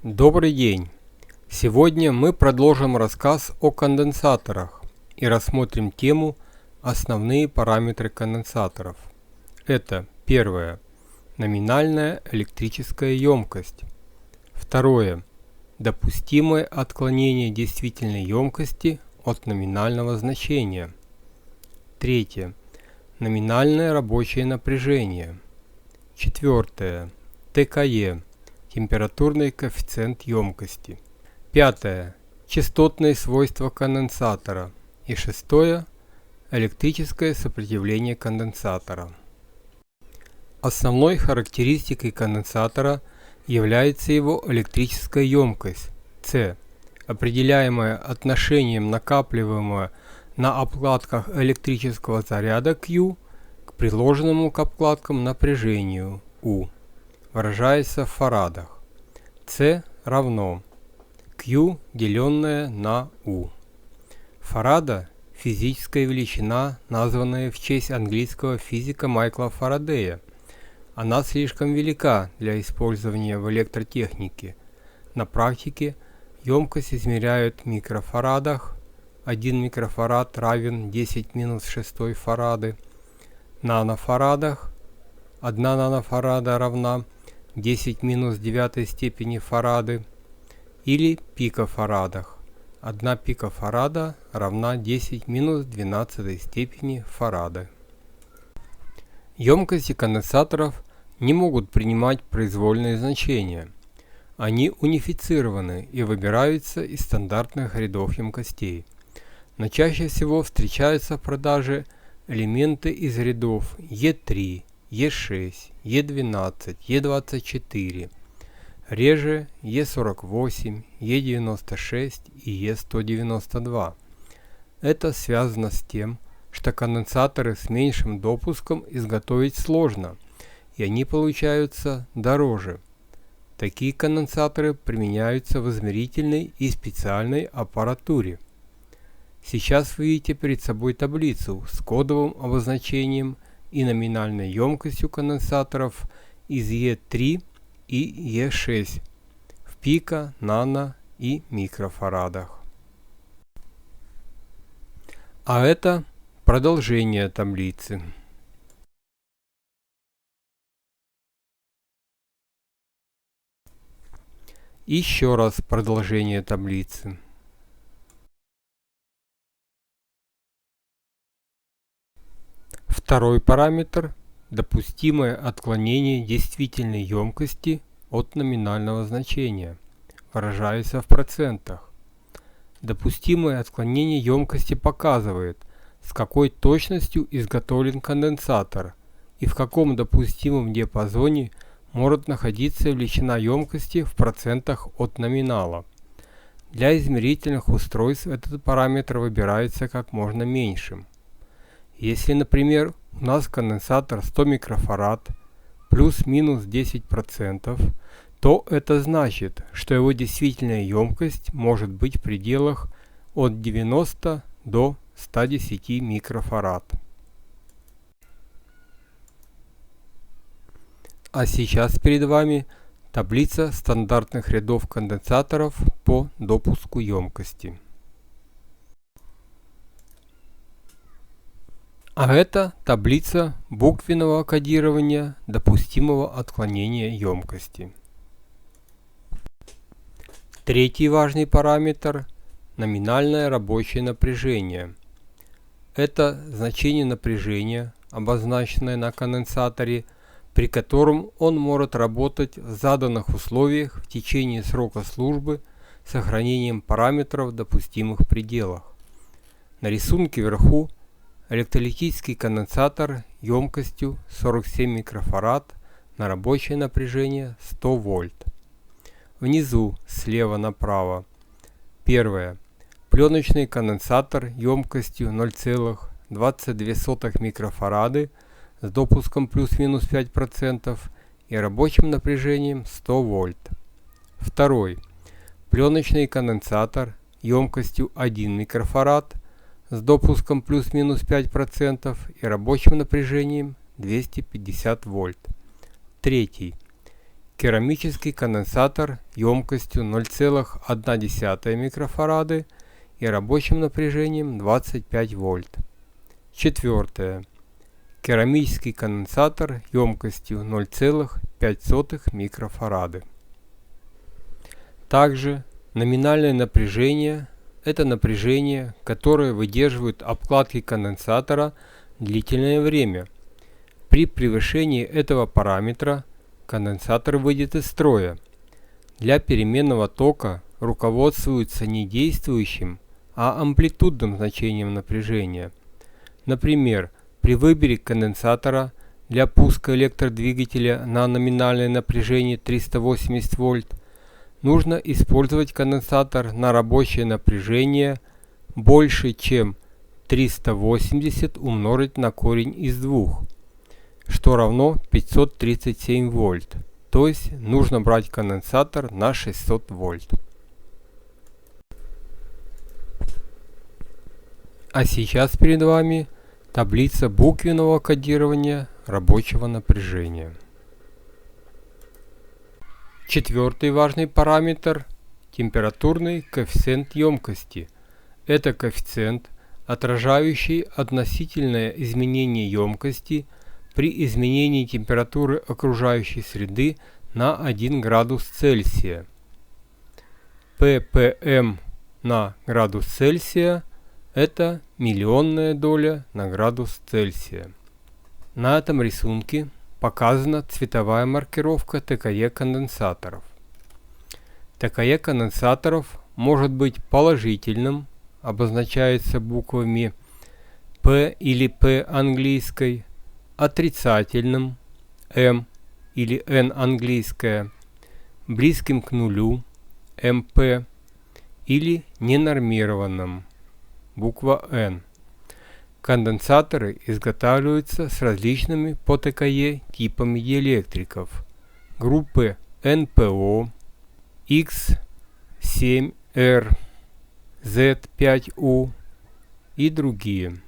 Добрый день! Сегодня мы продолжим рассказ о конденсаторах и рассмотрим тему «Основные параметры конденсаторов». Это первое – номинальная электрическая емкость. Второе – допустимое отклонение действительной емкости от номинального значения. Третье – номинальное рабочее напряжение. Четвертое – ТКЕ. Температурный коэффициент емкости. Пятое. Частотные свойства конденсатора. И шестое. Электрическое сопротивление конденсатора. Основной характеристикой конденсатора является его электрическая емкость С, определяемая отношением накапливаемого на обкладках электрического заряда Q к приложенному к обкладкам напряжению U. Выражается в фарадах. С равно Q, деленное на U. Фарада – физическая величина, названная в честь английского физика Майкла Фарадея. Она слишком велика для использования в электротехнике. На практике емкость измеряют в микрофарадах. 1 микрофарад равен 10 минус 6 фарады. Нанофарадах 1 нанофарада равна 10 минус 9 степени фарады, или пикофарадах. 1 пикофарада равна 10 минус 12 степени фарады. Емкости конденсаторов не могут принимать произвольные значения. Они унифицированы и выбираются из стандартных рядов емкостей. Но чаще всего встречаются в продаже элементы из рядов Е3, Е6, Е12, Е24, реже Е48, Е96 и Е192. Это связано с тем, что конденсаторы с меньшим допуском изготовить сложно, и они получаются дороже. Такие конденсаторы применяются в измерительной и специальной аппаратуре. Сейчас вы видите перед собой таблицу с кодовым обозначением и номинальной емкостью конденсаторов из Е3 и Е6 в пико-, нано- и микрофарадах. А это продолжение таблицы. Еще раз продолжение таблицы. Второй параметр – допустимое отклонение действительной емкости от номинального значения, выражается в процентах. Допустимое отклонение емкости показывает, с какой точностью изготовлен конденсатор и в каком допустимом диапазоне может находиться величина емкости в процентах от номинала. Для измерительных устройств этот параметр выбирается как можно меньшим. Если, например, у нас конденсатор 100 микрофарад плюс-минус 10%, то это значит, что его действительная емкость может быть в пределах от 90 до 110 микрофарад. А сейчас перед вами таблица стандартных рядов конденсаторов по допуску емкости. А это таблица буквенного кодирования допустимого отклонения емкости. Третий важный параметр – номинальное рабочее напряжение. Это значение напряжения, обозначенное на конденсаторе, при котором он может работать в заданных условиях в течение срока службы с сохранением параметров в допустимых пределах. На рисунке вверху электролитический конденсатор емкостью 47 микрофарад на рабочее напряжение 100 вольт. Внизу, слева направо. Первое. Пленочный конденсатор емкостью 0,22 микрофарады с допуском плюс-минус 5% и рабочим напряжением 100 вольт. Второй. Пленочный конденсатор емкостью 1 микрофарад с допуском плюс-минус 5% и рабочим напряжением 250 вольт. Третий. керамический конденсатор емкостью 0,1 микрофарады и рабочим напряжением 25 вольт. Четвертое. Керамический конденсатор емкостью 0,5 микрофарады. Также номинальное напряжение – это напряжение, которое выдерживают обкладки конденсатора длительное время. При превышении этого параметра конденсатор выйдет из строя. Для переменного тока руководствуются не действующим, а амплитудным значением напряжения. Например, при выборе конденсатора для пуска электродвигателя на номинальное напряжение 380 вольт нужно использовать конденсатор на рабочее напряжение больше, чем 380 умножить на корень из 2, что равно 537 вольт. То есть нужно брать конденсатор на 600 вольт. А сейчас перед вами таблица буквенного кодирования рабочего напряжения. Четвертый важный параметр – температурный коэффициент емкости. Это коэффициент, отражающий относительное изменение емкости при изменении температуры окружающей среды на 1 градус Цельсия. ppm на градус Цельсия – это миллионная доля на градус Цельсия. На этом рисунке показана цветовая маркировка ТКЕ конденсаторов. ТКЕ конденсаторов может быть положительным, обозначается буквами P или P английской, отрицательным M или N английская, близким к нулю МП или ненормированным буква N. Конденсаторы изготавливаются с различными по ТКЕ типами диэлектриков группы НПО, X7R, Z5U и другие.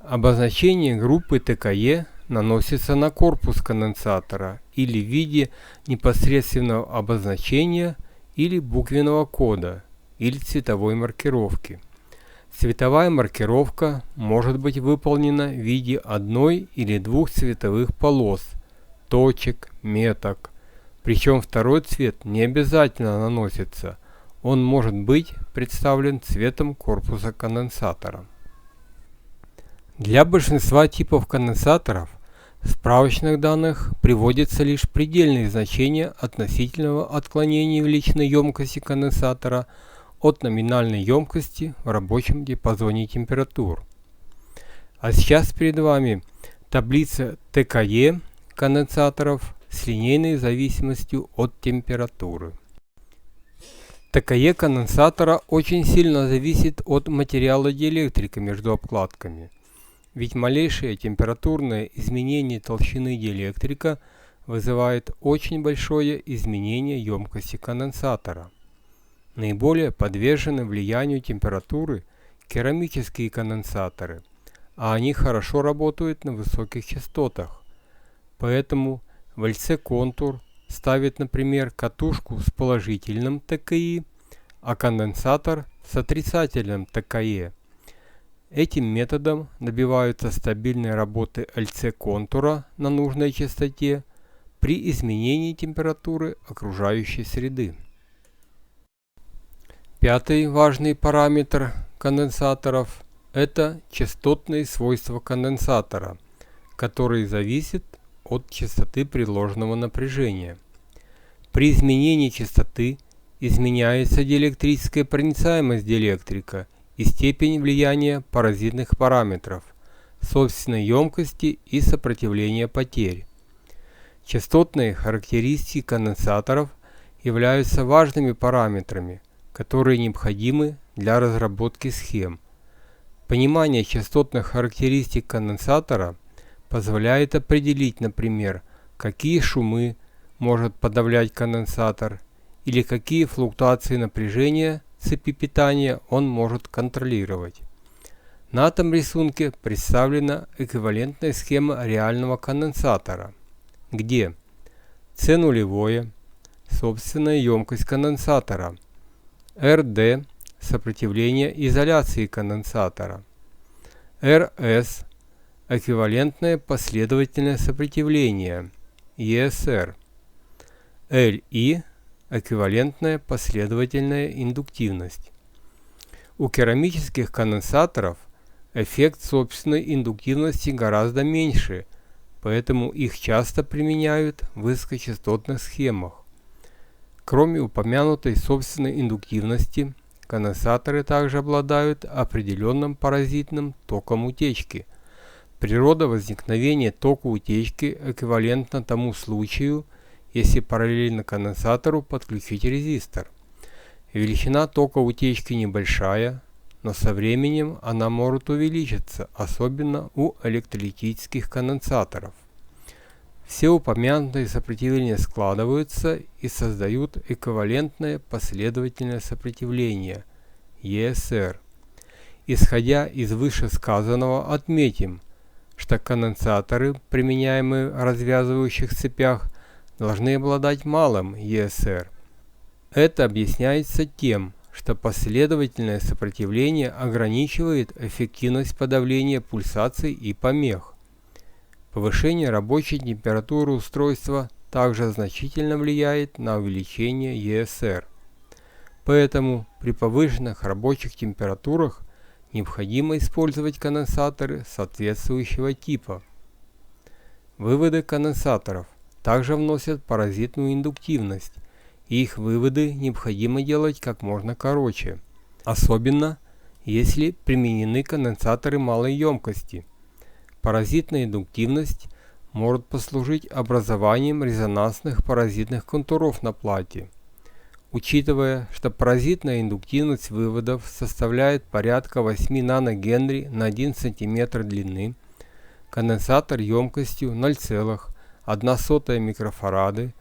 Обозначение группы ТКЕ наносится на корпус конденсатора или в виде непосредственного обозначения или буквенного кода или цветовой маркировки. Цветовая маркировка может быть выполнена в виде одной или двух цветовых полос, точек, меток. Причем второй цвет не обязательно наносится, он может быть представлен цветом корпуса конденсатора. Для большинства типов конденсаторов в справочных данных приводятся лишь предельные значения относительного отклонения величины емкости конденсатора от номинальной емкости в рабочем диапазоне температур. А сейчас перед вами таблица ТКЕ конденсаторов с линейной зависимостью от температуры. ТКЕ конденсатора очень сильно зависит от материала диэлектрика между обкладками, ведь малейшее температурное изменение толщины диэлектрика вызывает очень большое изменение емкости конденсатора. Наиболее подвержены влиянию температуры керамические конденсаторы, а они хорошо работают на высоких частотах. Поэтому в ЛЦ-контур ставит, например, катушку с положительным ТКИ, а конденсатор с отрицательным ТКЕ. Этим методом добиваются стабильной работы ЛЦ-контура на нужной частоте при изменении температуры окружающей среды. Пятый важный параметр конденсаторов – это частотные свойства конденсатора, который зависит от частоты предложенного напряжения. При изменении частоты изменяется диэлектрическая проницаемость диэлектрика и степень влияния паразитных параметров, собственной емкости и сопротивления потерь. Частотные характеристики конденсаторов являются важными параметрами, которые необходимы для разработки схем. Понимание частотных характеристик конденсатора позволяет определить, например, какие шумы может подавлять конденсатор или какие флуктуации напряжения цепи питания он может контролировать. На этом рисунке представлена эквивалентная схема реального конденсатора, где С нулевое – собственная емкость конденсатора. РД – сопротивление изоляции конденсатора. РС – эквивалентное последовательное сопротивление, ЕСР. ЛИ – эквивалентная последовательная индуктивность. У керамических конденсаторов эффект собственной индуктивности гораздо меньше, поэтому их часто применяют в высокочастотных схемах. Кроме упомянутой собственной индуктивности, конденсаторы также обладают определенным паразитным током утечки. Природа возникновения тока утечки эквивалентна тому случаю, если параллельно конденсатору подключить резистор. Величина тока утечки небольшая, но со временем она может увеличиться, особенно у электролитических конденсаторов. Все упомянутые сопротивления складываются и создают эквивалентное последовательное сопротивление, ЕСР. Исходя из вышесказанного, отметим, что конденсаторы, применяемые в развязывающих цепях, должны обладать малым ЕСР. Это объясняется тем, что последовательное сопротивление ограничивает эффективность подавления пульсаций и помех. Повышение рабочей температуры устройства также значительно влияет на увеличение ЕСР. Поэтому при повышенных рабочих температурах необходимо использовать конденсаторы соответствующего типа. Выводы конденсаторов также вносят паразитную индуктивность, и их выводы необходимо делать как можно короче, особенно если применены конденсаторы малой емкости. Паразитная индуктивность может послужить образованием резонансных паразитных контуров на плате. Учитывая, что паразитная индуктивность выводов составляет порядка 8 наногенри на 1 см длины, конденсатор емкостью 0,1 микрофарады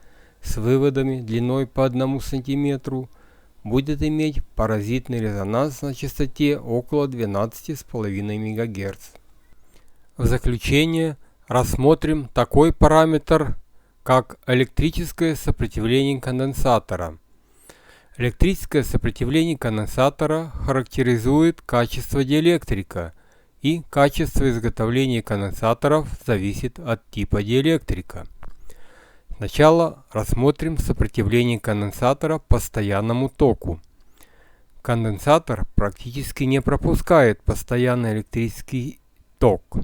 с выводами длиной по 1 см будет иметь паразитный резонанс на частоте около 12,5 МГц. В заключение рассмотрим такой параметр, как электрическое сопротивление конденсатора. Электрическое сопротивление конденсатора характеризует качество диэлектрика, и качество изготовления конденсаторов зависит от типа диэлектрика. Сначала рассмотрим сопротивление конденсатора постоянному току. Конденсатор практически не пропускает постоянный электрический ток,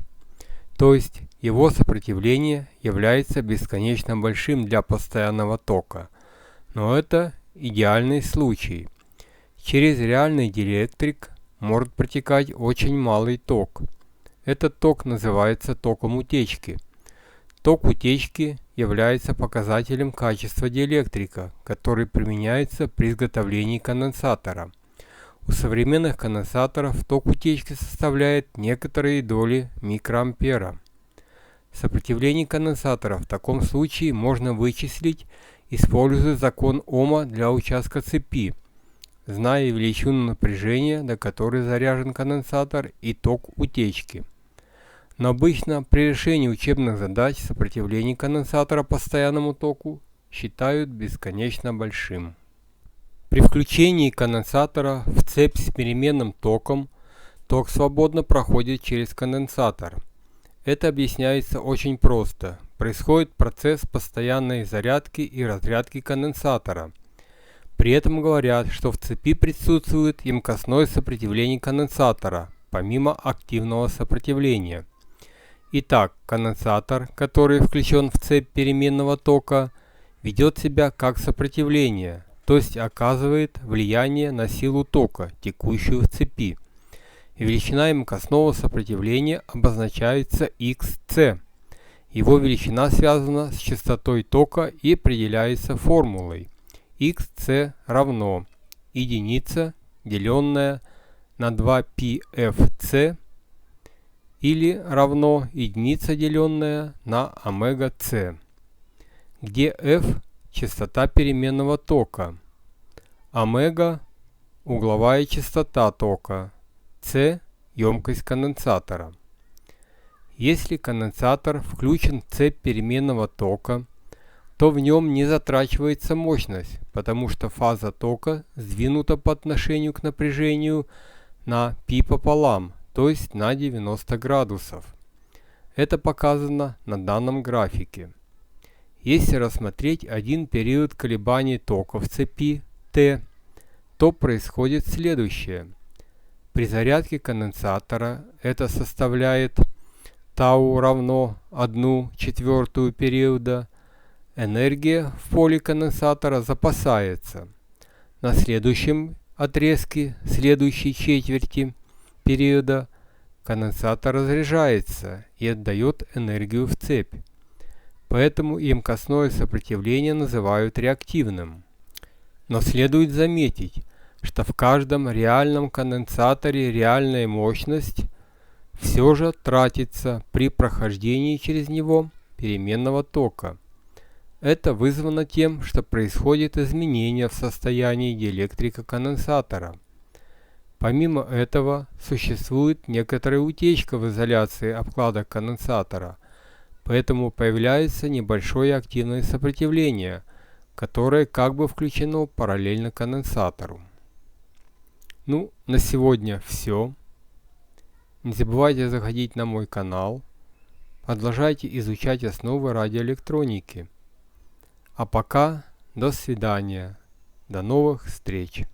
то есть его сопротивление является бесконечно большим для постоянного тока, но это идеальный случай. Через реальный диэлектрик может протекать очень малый ток. Этот ток называется током утечки. Ток утечки является показателем качества диэлектрика, который применяется при изготовлении конденсатора. У современных конденсаторов ток утечки составляет некоторые доли микроампера. Сопротивление конденсатора в таком случае можно вычислить, используя закон Ома для участка цепи, зная величину напряжения, до которой заряжен конденсатор, и ток утечки. Но обычно при решении учебных задач сопротивление конденсатора постоянному току считают бесконечно большим. При включении конденсатора в цепь с переменным током ток свободно проходит через конденсатор. Это объясняется очень просто. Происходит процесс постоянной зарядки и разрядки конденсатора. При этом говорят, что в цепи присутствует емкостное сопротивление конденсатора, помимо активного сопротивления. Итак, конденсатор, который включен в цепь переменного тока, ведет себя как сопротивление, то есть оказывает влияние на силу тока, текущую в цепи. Величина емкостного сопротивления обозначается XC. Его величина связана с частотой тока и определяется формулой XC равно единица, деленная на 2πfc, или равно единица, деленная на омега c, где f – частота переменного тока, омега – угловая частота тока, c – емкость конденсатора. Если конденсатор включен в цепь переменного тока, то в нем не затрачивается мощность, потому что фаза тока сдвинута по отношению к напряжению на π пополам, то есть на 90 градусов. Это показано на данном графике. Если рассмотреть один период колебаний тока в цепи Т, то происходит следующее. При зарядке конденсатора это составляет τ равно 1/4 периода. Энергия в поле конденсатора запасается. На следующем отрезке следующей четверти периода конденсатор разряжается и отдает энергию в цепь. Поэтому емкостное сопротивление называют реактивным. Но следует заметить, что в каждом реальном конденсаторе реальная мощность все же тратится при прохождении через него переменного тока. Это вызвано тем, что происходит изменение в состоянии диэлектрика конденсатора. Помимо этого, существует некоторая утечка в изоляции обкладок конденсатора, поэтому появляется небольшое активное сопротивление, которое как бы включено параллельно конденсатору. Ну, на сегодня все. Не забывайте заходить на мой канал. Продолжайте изучать основы радиоэлектроники. А пока, до свидания. До новых встреч.